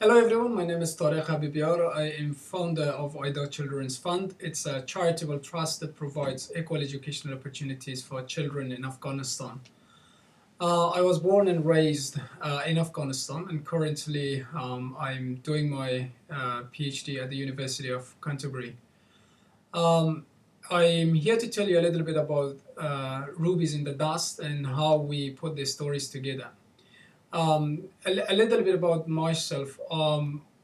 Hello everyone, my name is Tariq Habibyar. I am founder of Aida Children's Fund. It's a charitable trust that provides equal educational opportunities for children in Afghanistan. I was born and raised in Afghanistan, and currently I'm doing my PhD at the University of Canterbury. Um, I'm here to tell you a little bit about Rubies in the Dust and how we put these stories together. A little bit about myself.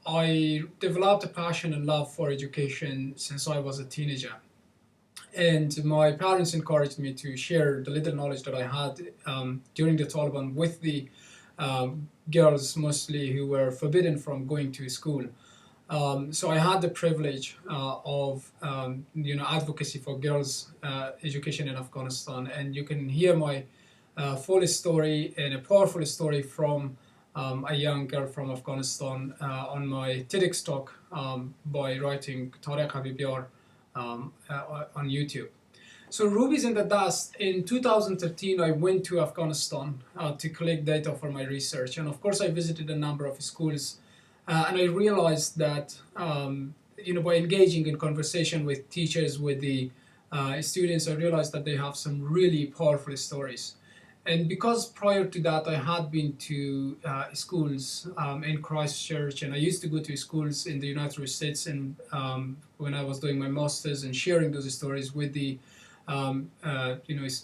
I developed a passion and love for education since I was a teenager. And my parents encouraged me to share the little knowledge that I had during the Taliban with the girls, mostly who were forbidden from going to school. So I had the privilege of advocacy for girls' education in Afghanistan, and you can hear my full story and a powerful story from a young girl from Afghanistan on my TEDx talk by writing Tariq Habibyar on YouTube. So Rubies in the Dust, in 2013, I went to Afghanistan to collect data for my research. And of course, I visited a number of schools and I realized that, by engaging in conversation with teachers, with the students, I realized that they have some really powerful stories. And because prior to that, I had been to schools in Christchurch, and I used to go to schools in the United States, and when I was doing my masters and sharing those stories with the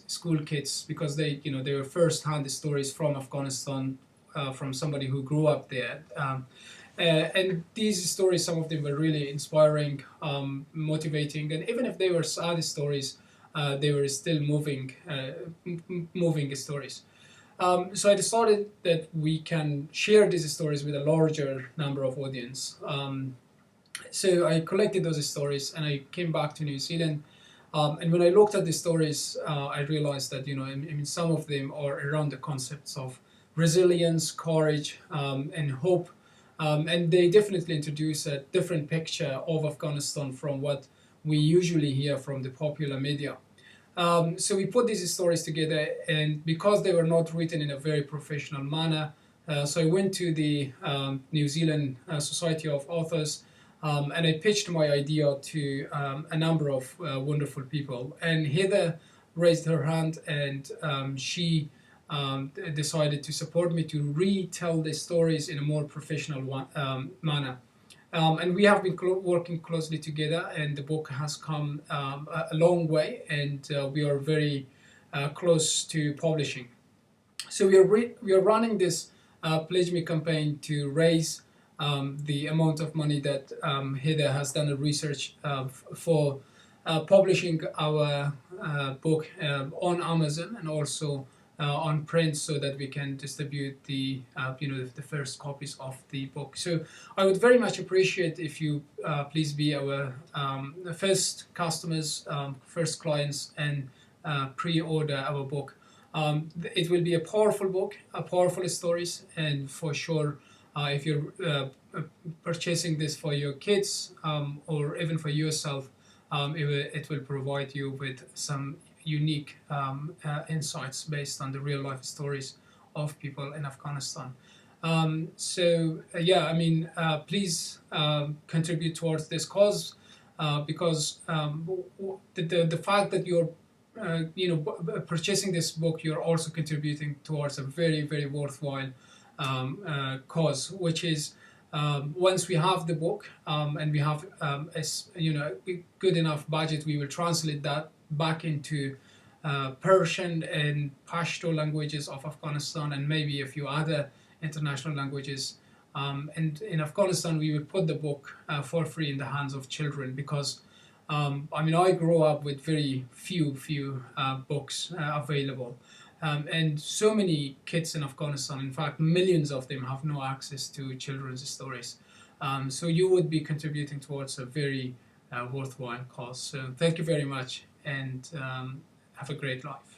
school kids, because they were first-hand stories from Afghanistan, from somebody who grew up there. And these stories, some of them were really inspiring, motivating, and even if they were sad stories, they were still moving stories. So I decided that we can share these stories with a larger number of audience. So I collected those stories and I came back to New Zealand. And when I looked at the stories, I realized that some of them are around the concepts of resilience, courage, and hope. And they definitely introduce a different picture of Afghanistan from what we usually hear from the popular media. So we put these stories together, and because they were not written in a very professional manner, so I went to the New Zealand Society of Authors, and I pitched my idea to a number of wonderful people. And Heather raised her hand, and she decided to support me to retell the stories in a more professional manner. And we have been working closely together, and the book has come a long way, and we are very close to publishing. So we are running this Pledge Me campaign to raise the amount of money that Heather has done the research for publishing our book on Amazon and also on print, so that we can distribute the first copies of the book. So I would very much appreciate if you please be our first customers, first clients, and pre-order our book. It will be a powerful book, a powerful stories, and for sure, if you're purchasing this for your kids or even for yourself, it will provide you with some unique insights based on the real life stories of people in Afghanistan. Please contribute towards this cause, because the fact that you're purchasing this book, you're also contributing towards a very, very worthwhile cause, which is once we have the book and we have a good enough budget, we will translate that back into Persian and Pashto languages of Afghanistan, and maybe a few other international languages. And in Afghanistan, we will put the book for free in the hands of children, because I grew up with very few books available. And so many kids in Afghanistan, in fact, millions of them have no access to children's stories. So you would be contributing towards a very worthwhile cause. So thank you very much, and have a great life.